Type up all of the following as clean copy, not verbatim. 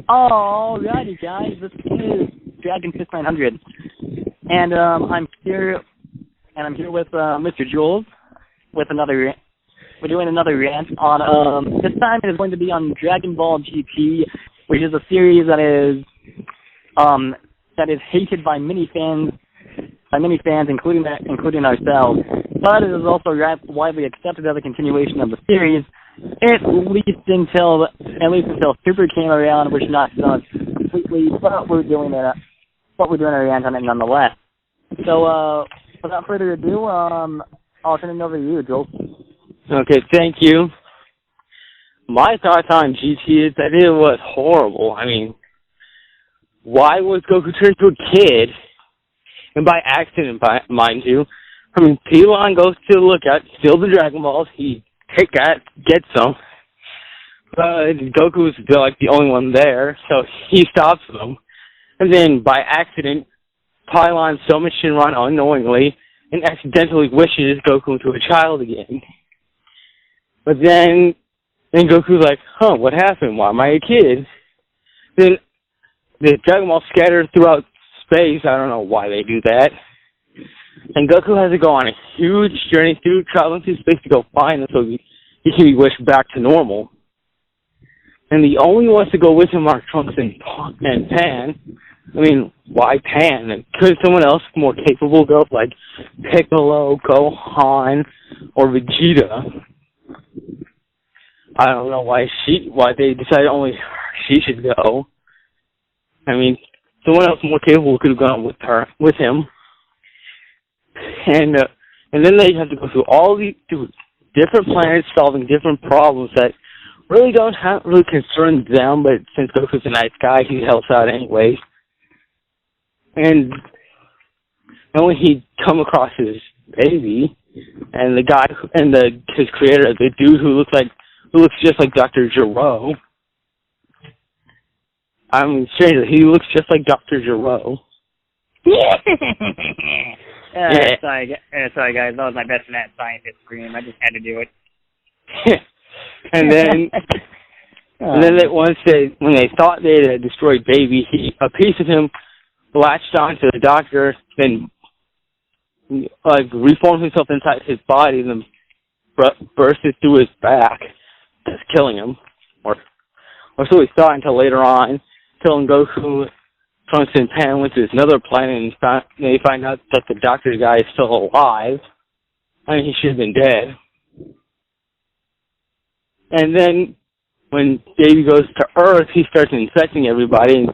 Alrighty, guys, this is DF900, and I'm here with Mr. Juels with another. We're doing another rant on. This time it is going to be on Dragonball GT, which is a series that is hated by many fans, including ourselves. But it is also widely accepted as a continuation of the series, at least until Super came around, which knocked it on completely. But we're doing a rant on it nonetheless. So without further ado, I'll turn it over to you, Joel. Okay, thank you. My thoughts on GT is that it was horrible. I mean, why was Goku turned into a kid? And by accident, mind you. I mean, Pilon goes to the lookout, steals the Dragon Balls, he gets some. But Goku's like the only one there, so he stops them. And then by accident, Pilon summons Shinron unknowingly and accidentally wishes Goku into a child again. But then Goku's like, what happened? Why am I a kid? Then the Dragon Balls scatter throughout space. I don't know why they do that. And Goku has to go on a huge journey traveling through space to go find him so he can be wished back to normal. And the only ones to go with him are Trunks and Pan. I mean, why Pan? And could someone else more capable go, like Piccolo, Gohan, or Vegeta? I don't know why they decided only she should go. I mean, someone else more capable could have gone with him. And then they have to go through all these different planets, solving different problems that really don't really concern them. But since Goku's a nice guy, he helps out anyway. And when he come across his baby, and the guy and his creator, the dude who looks just like Dr. Gero. I mean, seriously, he looks just like Dr. Gero. Sorry, guys. That was my best mad scientist scream. I just had to do it. And then when they thought they had destroyed Baby, a piece of him latched onto the doctor, then reformed himself inside his body, and then bursted through his back, just killing him. Or so we thought until later on, killing Goku. Trunks and Pan went to another planet and they find out that the doctor guy is still alive. I mean, he should have been dead. And then when Baby goes to Earth, he starts infecting everybody and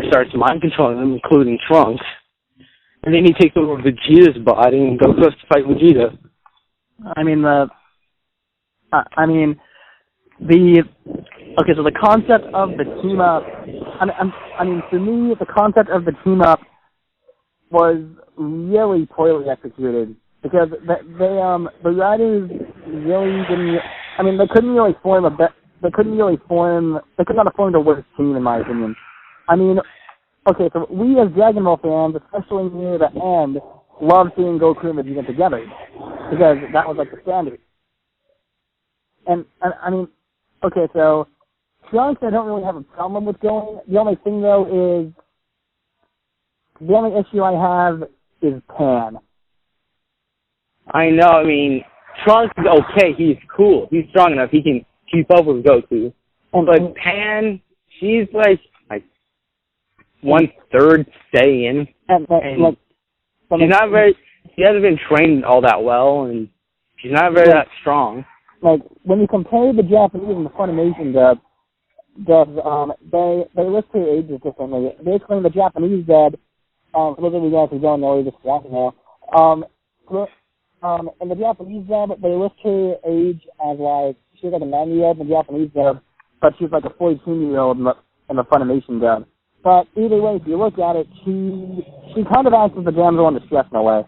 starts mind controlling them, including Trunks. And then he takes over Vegeta's body and goes to fight Vegeta. Okay, so the concept of the team up. For me, the concept of the team up was really poorly executed because the writers really didn't. They could not have formed a worse team, in my opinion. Okay, so we as Dragon Ball fans, especially near the end, love seeing Goku and Vegeta together because that was like the standard. Okay, so Trunks, I don't really have a problem with going. The only thing, though, is the only issue I have is Pan. I know. Trunks is okay. He's cool. He's strong enough. He can keep up with Goku. But Pan, she's like 1/3 Saiyan, and she's not very. She hasn't been trained all that well, and she's not very that strong. When you compare the Japanese and the Funimation dubs, they list their ages differently. Basically, the Japanese dub, for those of you guys who don't know, you're just watching now. In the Japanese dub, they list her age as she's like a 9-year-old in the Japanese dub, but she's like a 14-year-old in the Funimation dub. But either way, if you look at it, she kind of acts as the damsel in distress in a way.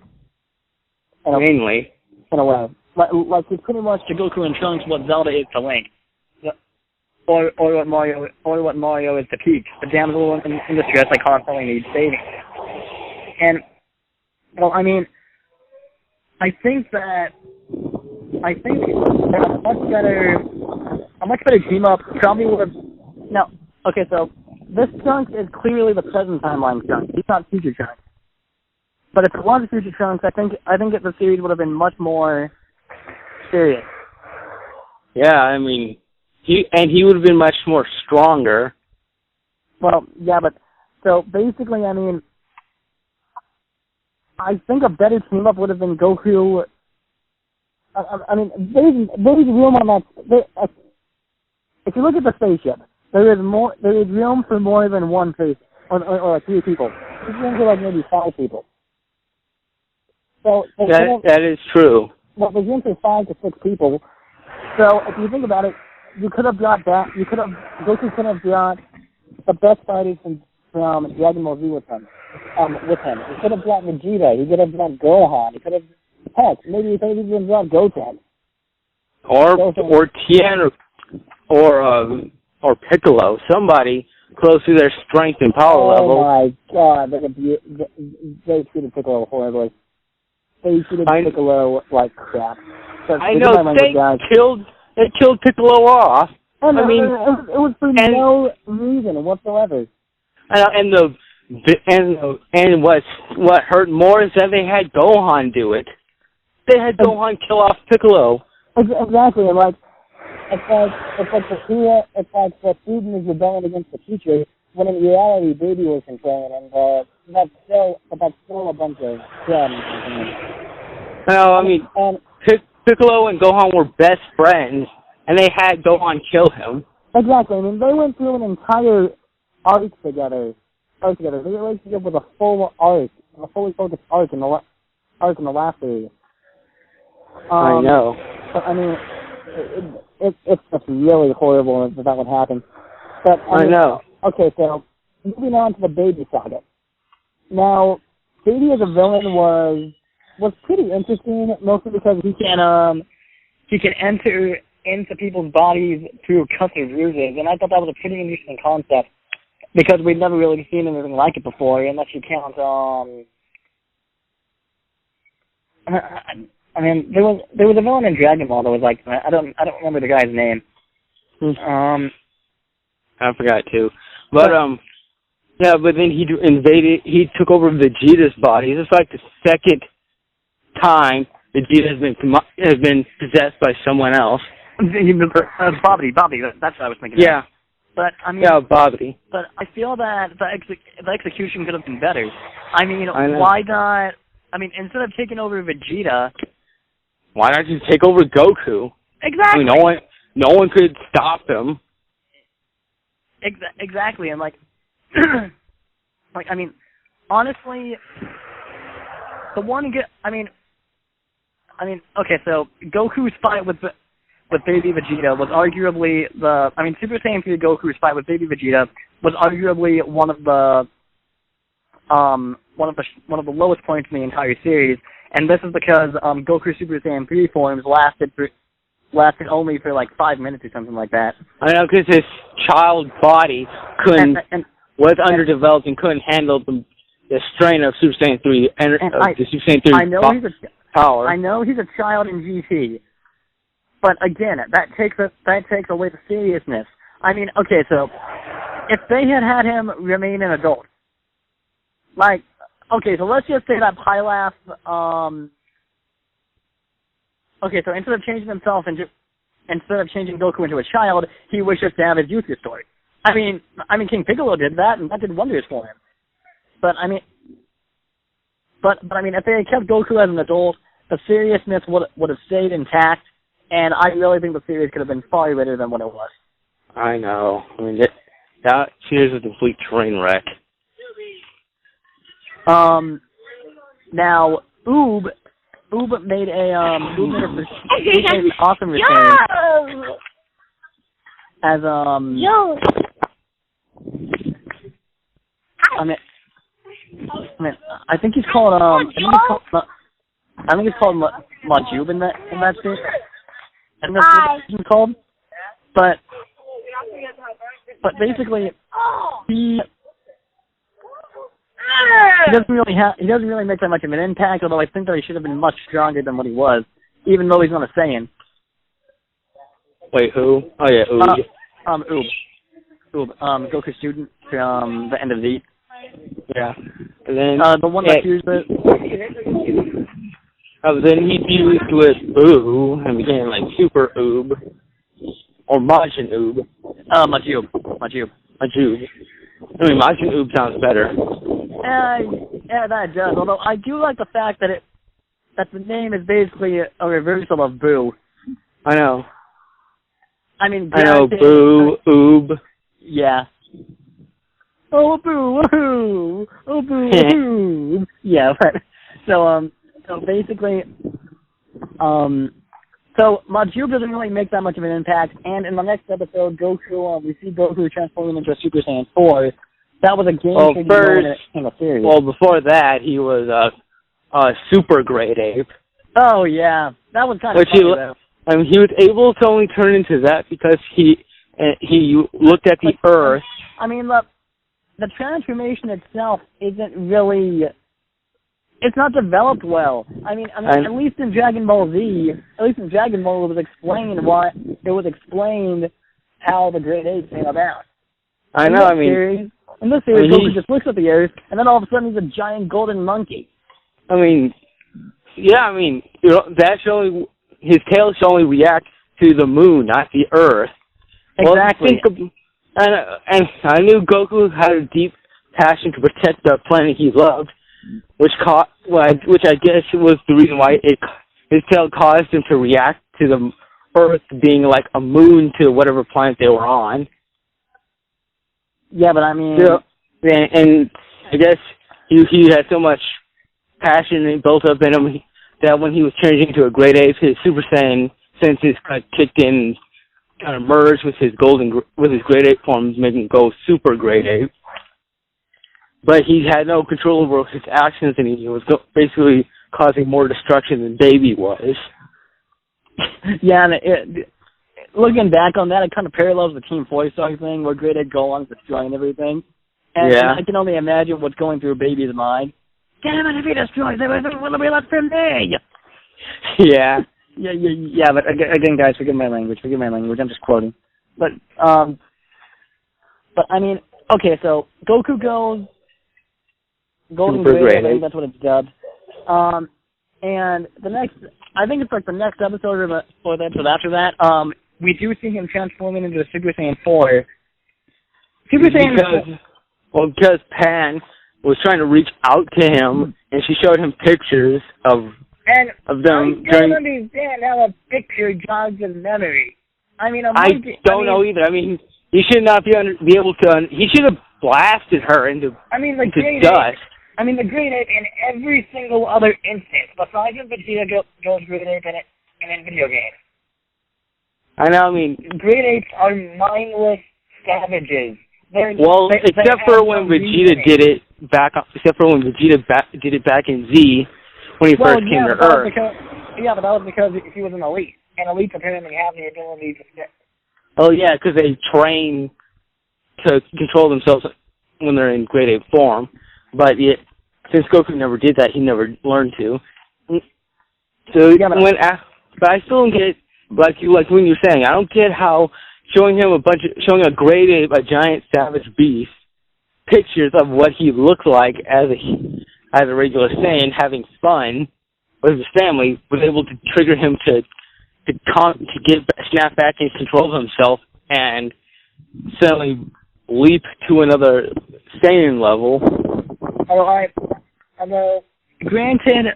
Mainly. In a way. Like he's pretty much to Goku and Trunks what Zelda is to Link, or what Mario is to Peach. The damsel in distress constantly needs saving. And I think that a much better team up probably would have Now, okay, so this chunk is clearly the present timeline chunk. He's not future chunk. But if it was future chunks, I think that the series would have been much more serious. Yeah, I mean, he would have been much more stronger. Well, yeah, but so basically, I mean, I think a better team up would have been Goku. I mean, there's room on that. If you look at the spaceship, there is room for more than one person or like 3 people. There's room for like maybe 5 people. So that is true. Well, there's room for 5 to 6 people. So if you think about it, you could have brought that. Goku could have brought the best fighters from Dragonball Z with him. He could have brought Vegeta. He could have brought Gohan. He could have maybe he could have even brought Goten. Or Tien or Piccolo. Somebody close to their strength and power level. Oh my God! They treated Piccolo horribly. They treated Piccolo like crap. I know they killed Piccolo off. And I mean, it was for no reason whatsoever. And what hurt more is that they had Gohan do it. They had Gohan kill off Piccolo. Exactly, and like it's like the student is rebelling against the teacher, when in reality Baby was controlling, and that's still a bunch of crap. No, I mean, Piccolo and Gohan were best friends, and they had Gohan kill him. Exactly. I mean, they went through an entire arc together. They relationship with a full arc, a fully focused arc in the last series. I know. But, I mean, it's just really horrible that would happen. But I know. Okay, so moving on to the Baby saga. Now, Baby as a villain was pretty interesting, mostly because he can enter into people's bodies through cuts or bruises, and I thought that was a pretty interesting concept because we'd never really seen anything like it before, unless you count. I mean, there was a villain in Dragon Ball that was like I don't remember the guy's name. I forgot too, but yeah, but then he took over Vegeta's body. This is like the second time Vegeta has been possessed by someone else. Bobbity, that's what I was thinking. Yeah. Of. But I mean, yeah, Bobbity. But I feel that the execution could have been better. I mean, why not? I mean, instead of taking over Vegeta, why not just take over Goku? Exactly. I mean, no one could stop him. Exactly, and like, I mean, honestly, okay, so Goku's fight with Baby Vegeta was arguably Super Saiyan 3 Goku's fight with Baby Vegeta was arguably one of the lowest points in the entire series, and this is because Goku's Super Saiyan 3 forms lasted only for like 5 minutes or something like that. I know, because his child body was underdeveloped and couldn't handle the strain of Super Saiyan 3 the Super Saiyan 3 power. I know he's a child in GT, but again, that takes away the seriousness. I mean, okay, so if they had him remain an adult, like, okay, so let's just say that Pilaf, okay, so instead of changing himself instead of changing Goku into a child, he wishes to have his youth restored. I mean, King Piccolo did that, and that did wonders for him. But I mean, if they had kept Goku as an adult, the seriousness would have stayed intact, and I really think the series could have been far better than what it was. I know. I mean, that series was a complete train wreck. Now, Oob made an awesome return as I think he's called Majub in that scene. And that's what he's called. But basically he doesn't really make that much of an impact, although I think that he should have been much stronger than what he was, even though he's not a Saiyan. Wait, who? Oh yeah, Oob. Oob. Goku student from the end of Z. Yeah. And then the one that fused it. Then he fused with Boo and became like Super Oob. Or Majin Oob. Majube. Majube. I mean, Majin Oob sounds better. Yeah, that does. Although I do like the fact that the name is basically a reversal of Boo. I know. I mean, I know, Boo, Oob. Yeah. Oh, Boo, woohoo! Oh, Boo, woohoo! Yeah, but, so basically, so Majube doesn't really make that much of an impact, and in the next episode, Goku, we see Goku transforming into a Super Saiyan 4. That was a game-changing moment in the series. Well, before that, he was a super great ape. Oh, yeah. That was kind of funny, though. I mean, he was able to only turn into that because he looked at the Earth. I mean, the transformation itself isn't really... It's not developed well. I mean, at least in Dragon Ball Z, at least in Dragon Ball, it was explained how the Great Ape came about. I know, I mean... In this series, Goku just looks at the Earth, and then all of a sudden he's a giant golden monkey. I mean, yeah, I mean, his tail should only react to the moon, not the Earth. Exactly. Well, and I knew Goku had a deep passion to protect the planet he loved, which I guess was the reason why his tail caused him to react to the Earth being like a moon to whatever planet they were on. Yeah, but I mean... And I guess he had so much passion built up in him that when he was changing into a great ape, his Super Saiyan senses kind of kicked in, kind of merged with his great ape form, making him go super great ape. But he had no control over his actions, and he was basically causing more destruction than Baby was. Yeah, and looking back on that, it kind of parallels the Team Foy Star thing, where Great Ape go on destroying everything. And I can only imagine what's going through Baby's mind. Damn it, if he destroys everything, what'll be left for me? Yeah. Yeah, but again, guys, forgive my language, I'm just quoting. But I mean, okay, so Goku goes Golden Great, I think that's what it's dubbed. And the next, I think it's like the next episode or the episode after that, we do see him transforming into a Super Saiyan 4. Because Pan was trying to reach out to him, and she showed him pictures of them. I don't understand how a picture jogs his memory. I mean, I don't know either. I mean, he should not be able to. He should have blasted her into dust. The Great Ape in every single other instance, besides in Vegeta, goes Great Ape in video games. I know. I mean, Great Apes are mindless savages. Except for when Vegeta did it back in Z, when he first came to Earth. But that was because he was an elite, and elites apparently have the ability to stick. Oh yeah, because they train to control themselves when they're in Great Ape form. But since Goku never did that, he never learned to. So but I still don't get like when you're saying, I don't get how showing a Great Ape, a giant savage beast, pictures of what he looked like as a regular Saiyan, having fun with his family, was able to trigger him to snap back and control himself and suddenly leap to another Saiyan level. Granted,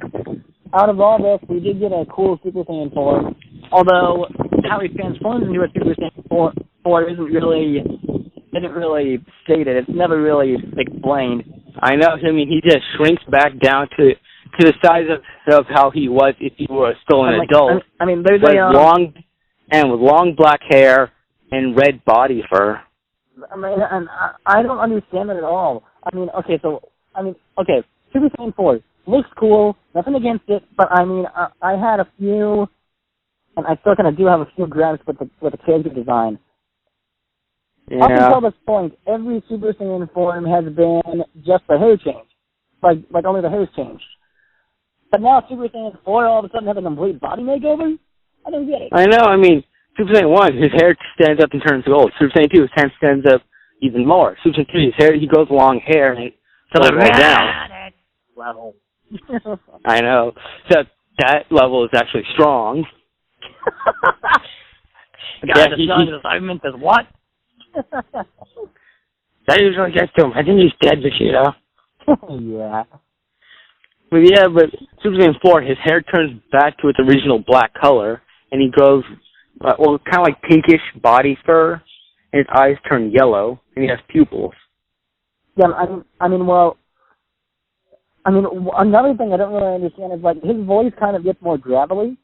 out of all this, we did get a cool Super Saiyan 4. Although how he transforms into a Super Saiyan 4 isn't really stated. It's never really explained. I know. I mean, he just shrinks back down to the size of how he was if he were still an adult. There's with long black hair and red body fur. I don't understand it at all. Super Saiyan 4 looks cool. Nothing against it, but I had a few. And I still kind of do have a few gripes with the character design. Yeah. Up until this point, every Super Saiyan form has been just the hair change. Like only the hair's changed. But now Super Saiyan 4 all of a sudden have a complete body makeover? I don't get it. I know, Super Saiyan 1, his hair stands up and turns gold. Super Saiyan 2, his hair stands up even more. Super Saiyan 3, his hair, he grows long hair, and it goes all down. Level. I know. So that level is actually strong. God, the strong assignment is what? That usually gets to him. I think he's dead, Vegeta. Yeah. But Super Saiyan 4, his hair turns back to its original black color, and he grows, kind of like pinkish body fur, and his eyes turn yellow, and he has pupils. Yeah, another thing I don't really understand is, like, his voice kind of gets more gravelly.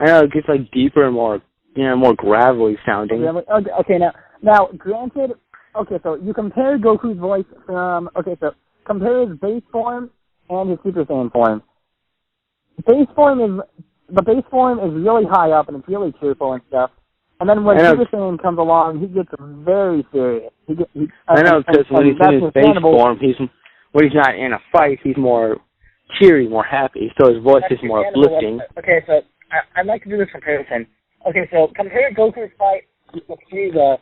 I know, it gets, like, deeper and more, more gravelly sounding. Okay, now, granted, so you compare Goku's voice from, compare his base form and his Super Saiyan form. The base form is really high up and it's really cheerful and stuff. And then when Super Saiyan comes along, he gets very serious. I know, because when he's in his base form, when he's not in a fight, he's more cheery, more happy. So his voice is more uplifting. Okay, so I'd like to do this comparison. Okay, so compare Goku's fight with Frieza,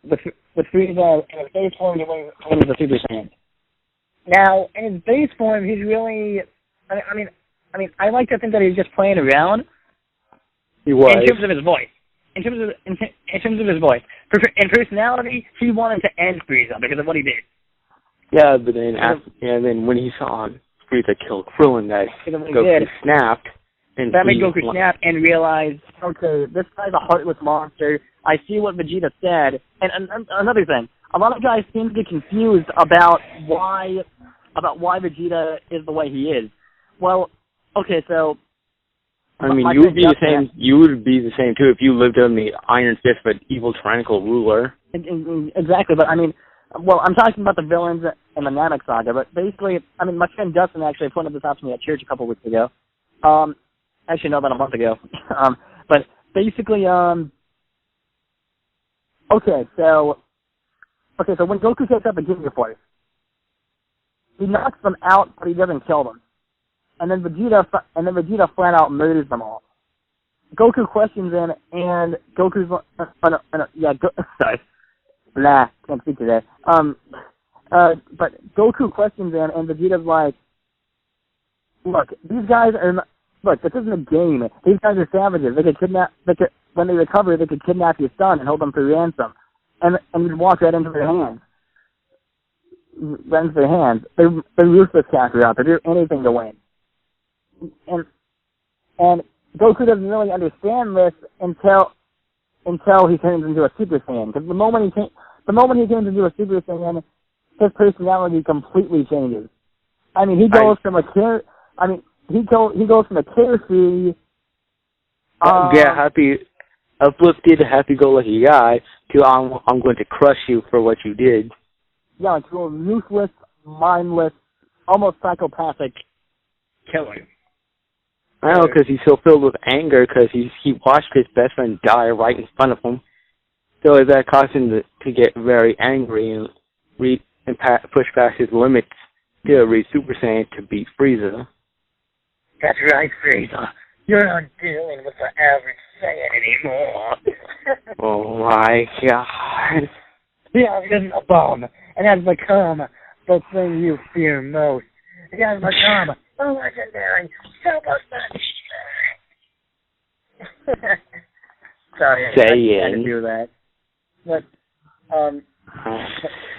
in his base form to when he's a Super Saiyan. Now, in his base form, he's really, I like to think that he's just playing around. He was. In terms of his voice. In terms of his voice. In personality, he wanted to end Frieza because of what he did. Yeah, but then when he saw Frieza kill Krillin, that Goku snapped. And that made Goku snap and realize, okay, this guy's a heartless monster. I see what Vegeta said. And another thing, a lot of guys seem to get confused about why Vegeta is the way he is. Well, okay, so you would be the same. You would be the same too if you lived on the iron fist of an evil tyrannical ruler. Exactly, but I'm talking about the villains in the Namek saga. But basically, my friend Dustin actually pointed this out to me at church a couple weeks ago. Actually, no, about a month ago. But basically, so when Goku takes up a Ginyu Force, he knocks them out, but he doesn't kill them. And then Vegeta flat out murders them all. Goku questions him, and Goku's sorry, can't speak today. But Goku questions him, and Vegeta's like, look, these guys are. Look, this isn't a game. These guys are savages. When they recover, they could kidnap your son and hold them for ransom, and you'd walk right into their hands. They're ruthless characters out there. They do anything to win. And Goku doesn't really understand this until he turns into a Super Saiyan. Because the moment he turns into a Super Saiyan, his personality completely changes. He goes from a carefree, happy, uplifted, happy-go-lucky guy to I'm going to crush you for what you did. Yeah, to a ruthless, mindless, almost psychopathic killer. I know, because he's so filled with anger because he watched his best friend die right in front of him. So that caused him to get very angry and push past his limits to reach Super Saiyan to beat Frieza. That's right, Frieza. You're not dealing with the average Saiyan anymore. Oh my God. He has been a bomb and has become the thing you fear most. He has become a legendary Super Saiyan. Sorry, I had to do that. But,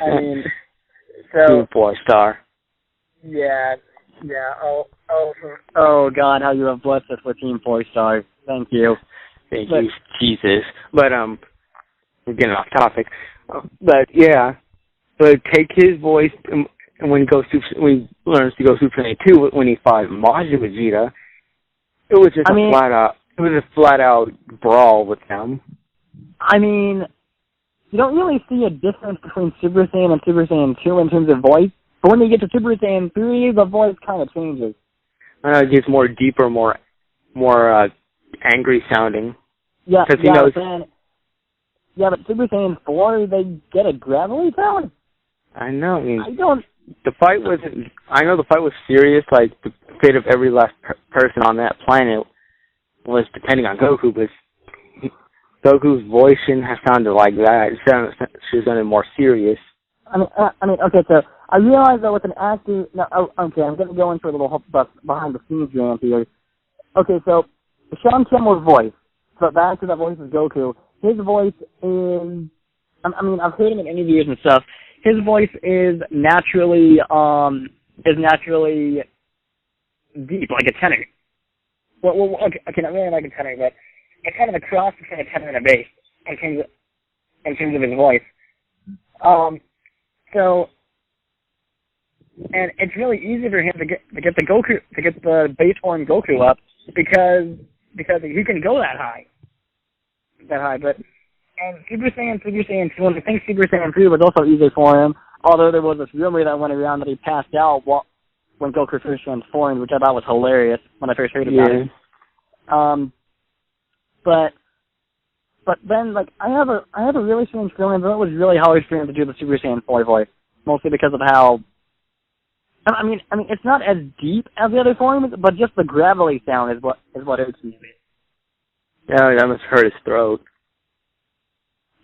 Team 4-star. Yeah. Oh God, how you have blessed us with Team 4-star. Thank you. Thank you, Jesus. But we're getting off topic. But yeah, but take his voice and when he learns to go Super Saiyan 2, when he fought Majin Vegeta, it was just a flat out brawl with them. You don't really see a difference between Super Saiyan and Super Saiyan 2 in terms of voice. But when you get to Super Saiyan 3, the voice kind of changes. It gets more deeper, more angry sounding. Yeah, but Super Saiyan 4, they get a gravelly tone. I know. The fight wasn't. I know the fight was serious. Like the fate of every last person on that planet was depending on Goku, but Goku's voice shouldn't have sounded like that. It should have sounded more serious. Okay, so I realize that with an actor... No, okay, I'm going to go into a little behind-the-scenes rant here. Okay, so Sean Kimball's voice, so the actor that voices Goku, his voice is... I've heard him in interviews and stuff. His voice is naturally deep, like a tenor. Well, okay, not really like a tenor, but it's kind of a cross between a tenor and a bass in terms of his voice. So, and it's really easy for him to get the bass horn Goku up because he can go that high. But and Super Saiyan 2, and I think Super Saiyan 3 was also easy for him. Although there was this rumor that went around that he passed out when Goku first transformed, which I thought was hilarious when I first heard about it. But then, like, I have a really strange feeling that it was really hard for him to do the Super Saiyan 4 voice, mostly because of how... I mean, it's not as deep as the other forms, but just the gravelly sound is what hurts me. Yeah, that must hurt his throat.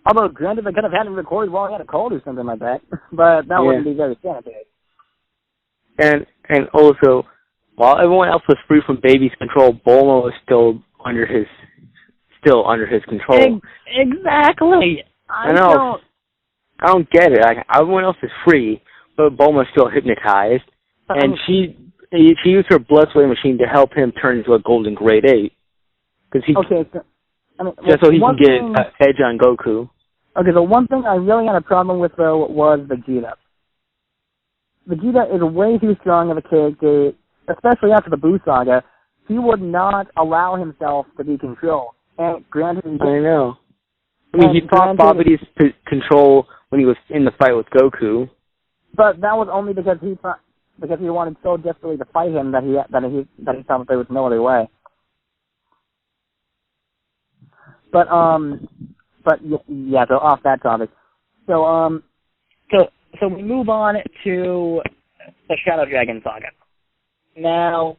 Although, granted, they could have had him record while he had a cold or something like that, but that wouldn't be very sanitary. And also, while everyone else was free from baby's control, Bulma was still under his control. Exactly. I know. I don't get it. Everyone else is free, but Bulma's still hypnotized, and she used her blood sway machine to help him turn into a golden grade 8. Just so he can get an edge on Goku. Okay, so one thing I really had a problem with, though, was Vegeta. Vegeta is way too strong of a character, especially after the Buu saga. He would not allow himself to be controlled. And granted, I know. He fought Babidi's control when he was in the fight with Goku. But that was only because he wanted so desperately to fight him that he thought that there was no other way. But yeah, so off that topic. So we move on to the Shadow Dragon saga. Now,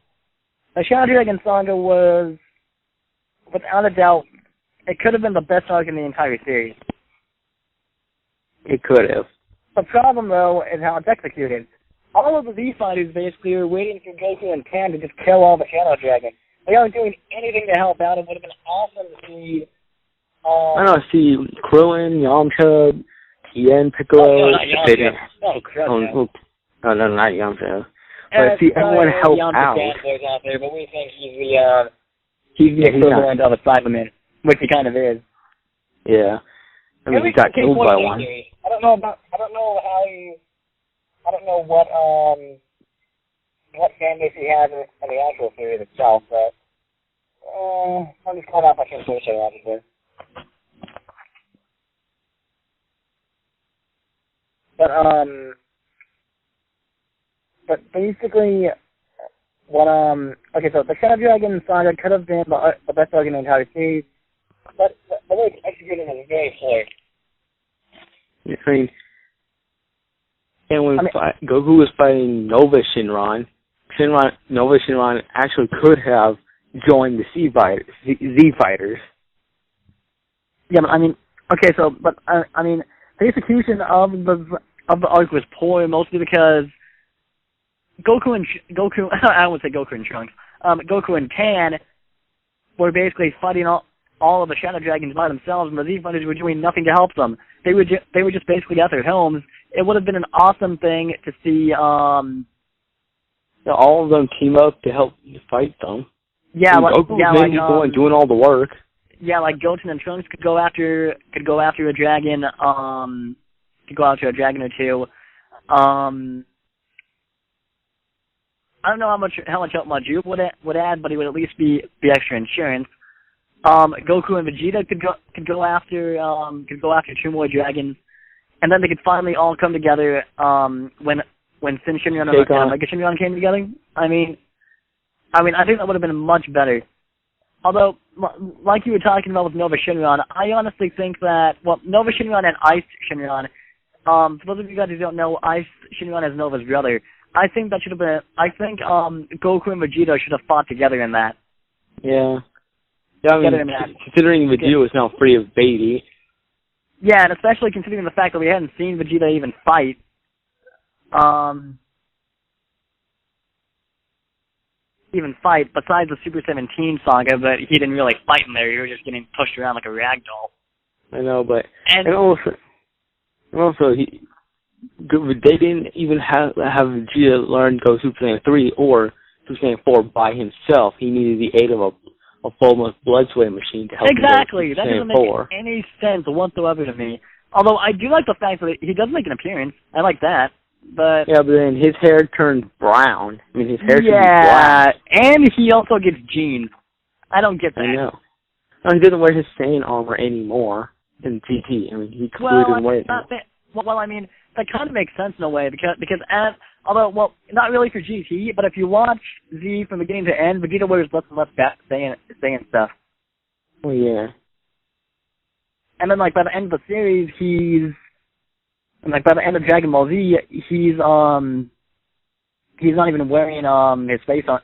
the Shadow Dragon saga was, without a doubt, it could have been the best arc in the entire series. It could have. The problem, though, is how it's executed. All of the Z-Fighters basically are waiting for Goku and Pan to just kill all the Shadow Dragons. They aren't doing anything to help out. It would have been awesome to see... I don't see Krillin, Yamcha, Tien, Piccolo. No, not Yamcha. No, not Yamcha. But see everyone help out. Out there, but we think he's the equivalent of a Cyberman, which he kind of is. Yeah. I mean, he got killed by one. I don't know what fan base he has in the actual series itself, but I'm just calling out my translation out here. But basically, okay, so the Shadow Dragon saga could have been the best arc in the entire series, but the way it's executed is very poor. I mean, and when Goku was fighting Nova Shinron, Nova Shinron actually could have joined the Z Fighters. Yeah, but I mean, okay, so, but I mean, the execution of the arc was poor, mostly because Goku, I won't say Goku and Trunks, Goku and Pan were basically fighting all of the Shadow Dragons by themselves, and the Z Fighters were doing nothing to help them. They were just basically at their homes. It would have been an awesome thing to see. All of them team up to help fight them. Yeah, Goku doing all the work. Yeah, like Goten and Trunks could go after a dragon. Could go after a dragon or two. I don't know how much help Majub would add, but he would at least be extra insurance. Goku and Vegeta could go after two more dragons, and then they could finally all come together when Sin Shinron and Mega Shinron came together. I mean, I think that would have been much better. Although, like you were talking about with Nova Shinron, I honestly think that Nova Shinron and Ice Shinron. For those of you guys who don't know, Ice Shinron is Nova's brother. I think that should have been. I think Goku and Vegeta should have fought together in that. Yeah. Yeah, I mean, considering Vegeta is now free of baby. Yeah, and especially considering the fact that we hadn't seen Vegeta even fight. Besides the Super 17 saga, but he didn't really fight in there. He was just getting pushed around like a rag doll. I know, but and also they didn't even have Vegeta learn Go Super Saiyan 3 or Super Saiyan 4 by himself. He needed the aid of a full blood sway machine to help him go Super That doesn't Saiyan 4. make any sense whatsoever to me. Although I do like the fact that he does make an appearance. I like that. But yeah, but then his hair turns brown. I mean, his hair should be black. And he also gets jeans. I don't get that. I know. No, he doesn't wear his Saiyan armor anymore in GT. I mean, he completely didn't wear it. Well, I mean, that kind of makes sense in a way because although not really for GT, but if you watch Z from beginning to end, Vegeta wears less and less Saiyan stuff. Oh yeah. And then like by the end of the series, by the end of Dragon Ball Z, he's not even wearing his face on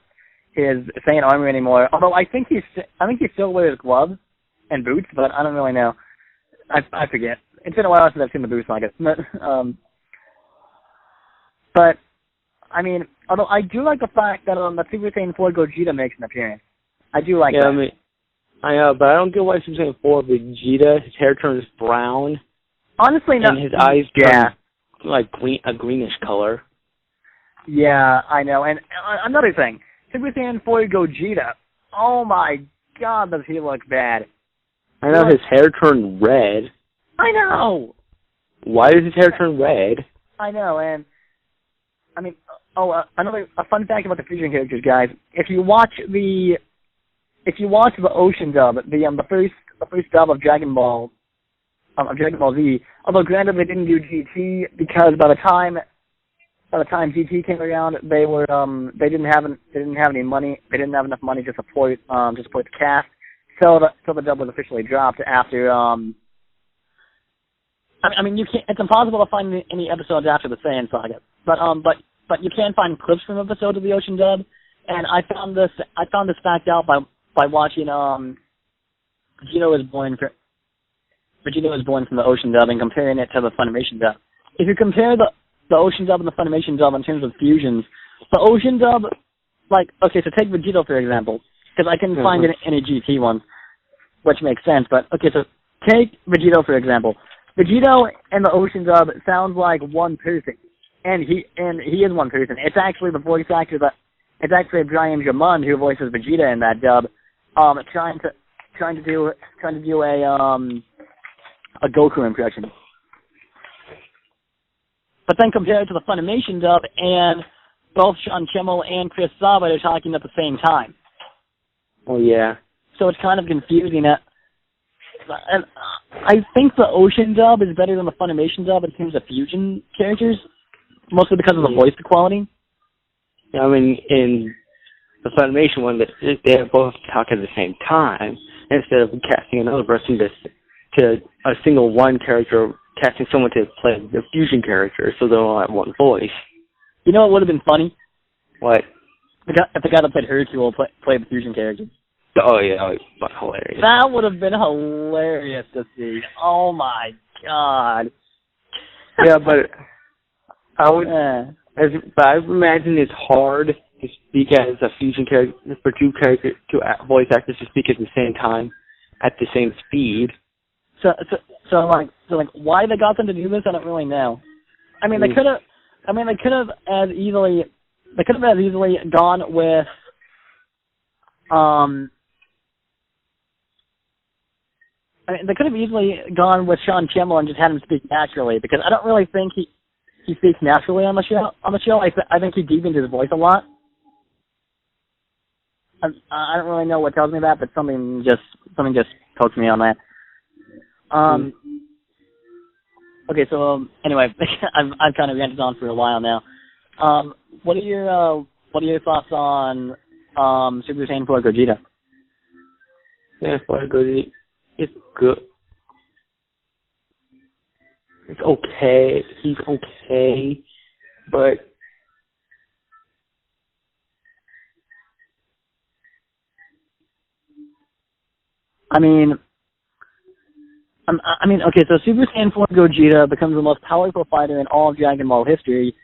his Saiyan armor anymore. Although I think he still wears gloves and boots, but I don't really know. I forget. It's been a while since I've seen the boots, I guess. But I mean, although I do like the fact that the Super Saiyan 4 Gogeta makes an appearance. I do like that. I mean, I know, but I don't get why Super Saiyan 4 Vegeta, his hair turns brown. Honestly, no. And his eyes turn like a greenish color. Yeah, I know. And another thing, Super Saiyan 4 Gogeta. Oh my God, does he look bad? I know his hair turned red. I know. Why does his hair turn red? I know, and I mean, a fun fact about the fusion characters, guys. If you watch the Ocean dub, the first dub of Dragon Ball Z, although granted they didn't do GT because by the time GT came around, they didn't have any money. They didn't have enough money to support the cast. So the dub was officially dropped after. I mean, it's impossible to find any episodes after the Saiyan saga, but you can find clips from episodes of the Ocean dub, and I found this fact out by watching Vegeta was born from the Ocean dub and comparing it to the Funimation dub. If you compare the Ocean dub and the Funimation dub in terms of fusions, the Ocean dub, so take Vegeta for example, because I couldn't find any GT ones, which makes sense. But okay, so take Vegeta for example. Vegeta and the Ocean dub sounds like one person, and he is one person. It's actually the voice actor it's actually Brian Jamund who voices Vegeta in that dub, trying to do a Goku impression. But then compared to the Funimation dub, and both Sean Kimmel and Chris Saba are talking at the same time. Oh yeah. So it's kind of confusing. And I think the Ocean dub is better than the Funimation dub in terms of fusion characters, mostly because of the voice quality. Yeah, I mean, in the Funimation one, they both talk at the same time instead of casting another person to a single one character, casting someone to play the fusion character, so they all have one voice. You know what would have been funny? What? If the guy that played Hercule played the fusion character. Oh yeah, that was hilarious. That would have been hilarious to see. Oh my God. Yeah, but I would. But I imagine it's hard to speak as a fusion character for two voice actors to speak at the same time, at the same speed. So why they got them to do this, I don't really know. I mean, they could have as easily gone with they could have easily gone with Sean Kimmel and just had him speak naturally, because I don't really think he speaks naturally on the show. I think he deepens his voice a lot. I don't really know what tells me that, but something just pokes me on that. Okay, so anyway, I've kind of ranted on for a while now. What are your thoughts on Super Saiyan 4 Gogeta? Yeah, 4 Gogeta, it's good. It's okay. He's okay, but Okay, so Super Saiyan 4 Gogeta becomes the most powerful fighter in all of Dragon Ball history,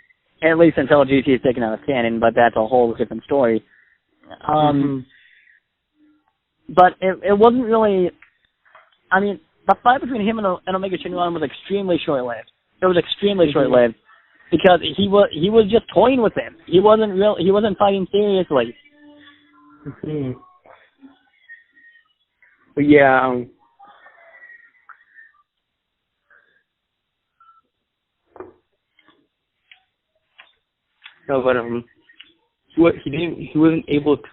at least until GT is taken out of canon, but that's a whole different story. But it wasn't really... the fight between him and Omega Shenron was extremely short-lived. It was extremely short-lived because he was just toying with him. He wasn't fighting seriously. But yeah, no, but he wasn't able to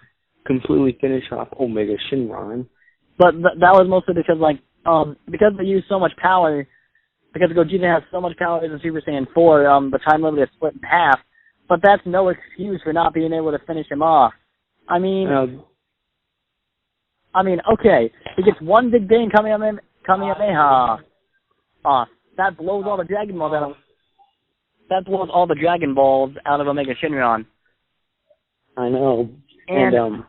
completely finish off Omega Shenron. But that was mostly because because they used so much power, because Gogeta has so much power in Super Saiyan 4, the time limit is split in half. But that's no excuse for not being able to finish him off. Okay, he gets one big bang Kamehameha. That blows all the Dragon Balls out. That blows all the Dragon Balls out of Omega Shenron. I know. And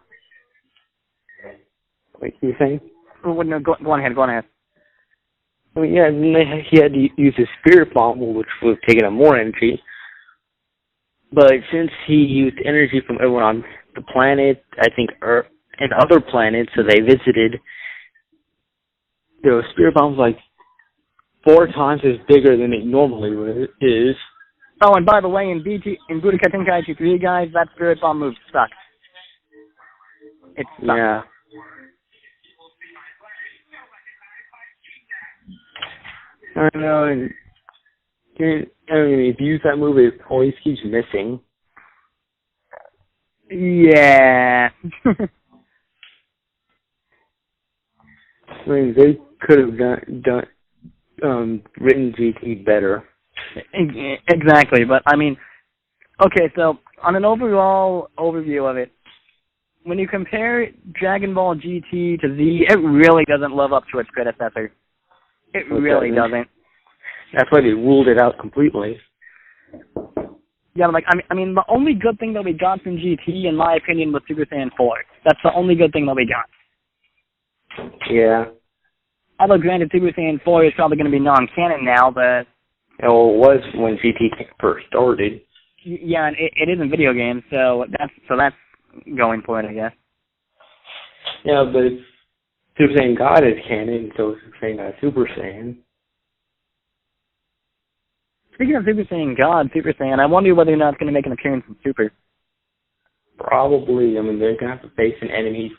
what you saying? No, go ahead. Yeah, he had to use his Spirit Bomb, which was taking up more energy. But since he used energy from everyone on the planet, I think Earth and other planets, so they visited, the Spirit Bomb's like 4 times as bigger than it normally is. Oh, and by the way, in Budokai Tenkaichi 3, guys, that Spirit Bomb move sucks. It sucks. Yeah. I know, and if you use that move, it always keeps missing. Yeah. They could have written GT better. Exactly, but okay, so on an overall overview of it, when you compare Dragon Ball GT to Z, it really doesn't live up to its predecessor. It really doesn't. That's why they ruled it out completely. Yeah, the only good thing that we got from GT, in my opinion, was Super Saiyan 4. That's the only good thing that we got. Yeah. Although, granted, Super Saiyan 4 is probably going to be non-canon now, but... Well, it was when GT first started. Yeah, and it is in video games, so that's going for it, I guess. Yeah, but Super Saiyan God is canon, so is Super Saiyan Super Saiyan. Speaking of Super Saiyan God, Super Saiyan, I wonder whether or not it's going to make an appearance in Super. Probably. They're going to have to face an enemy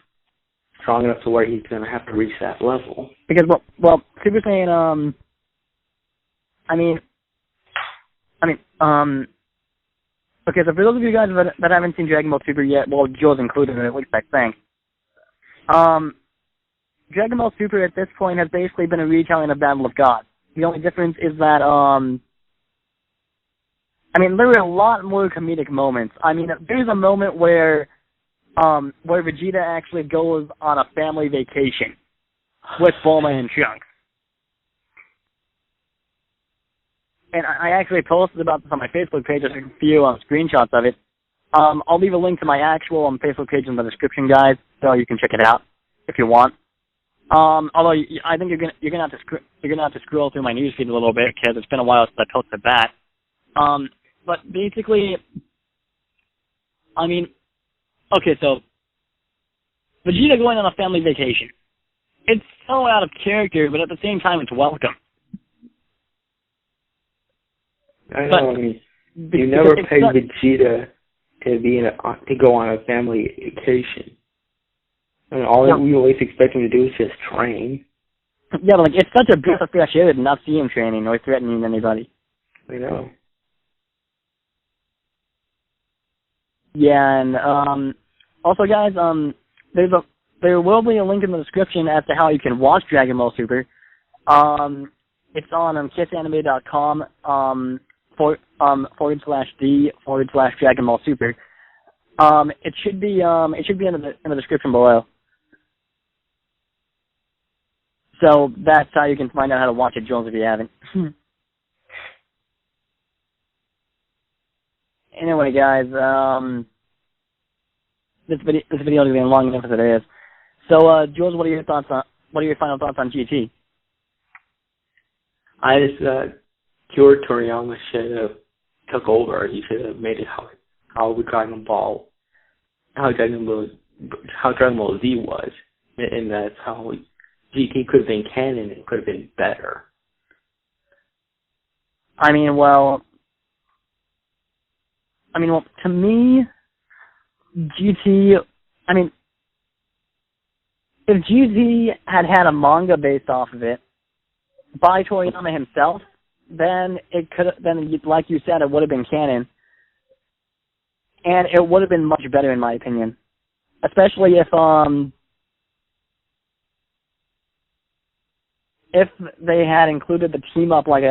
strong enough to where he's going to have to reach that level. Because, well, Super Saiyan, okay, so for those of you guys that haven't seen Dragon Ball Super yet, well, Jules included, at least I think, Dragon Ball Super at this point has basically been a retelling of Battle of Gods. The only difference is that, there were a lot more comedic moments. There's a moment where Vegeta actually goes on a family vacation with Bulma and Trunks. And I actually posted about this on my Facebook page. There's a few screenshots of it. I'll leave a link to my actual Facebook page in the description, guys, so you can check it out if you want. Although I think you're gonna have to scroll through my newsfeed a little bit because it's been a while since I posted that. But basically, okay, so Vegeta going on a family vacation. It's so out of character, but at the same time, it's welcome. I know. You never paid Vegeta to go on a family vacation. We always expect him to do is just train. Yeah, but it's such a breath of fresh air to not see him training or threatening anybody. I know. Yeah, and also, guys, there will be a link in the description as to how you can watch Dragon Ball Super. It's on kissanime.com /D/Dragon Ball Super. It should be in the description below. So that's how you can find out how to watch it, Jones, if you haven't. Anyway, guys, this video is going to be long enough as it is. So, Jules, what are your thoughts what are your final thoughts on GT? I just Kyo Toriyama should have took over. He should have made it how Dragon Ball Z was, and that's how GT could have been canon and could have been better. I mean, well, to me, GT, if GT had a manga based off of it by Toriyama himself, then like you said, it would have been canon, and it would have been much better in my opinion. Especially if they had included the team up like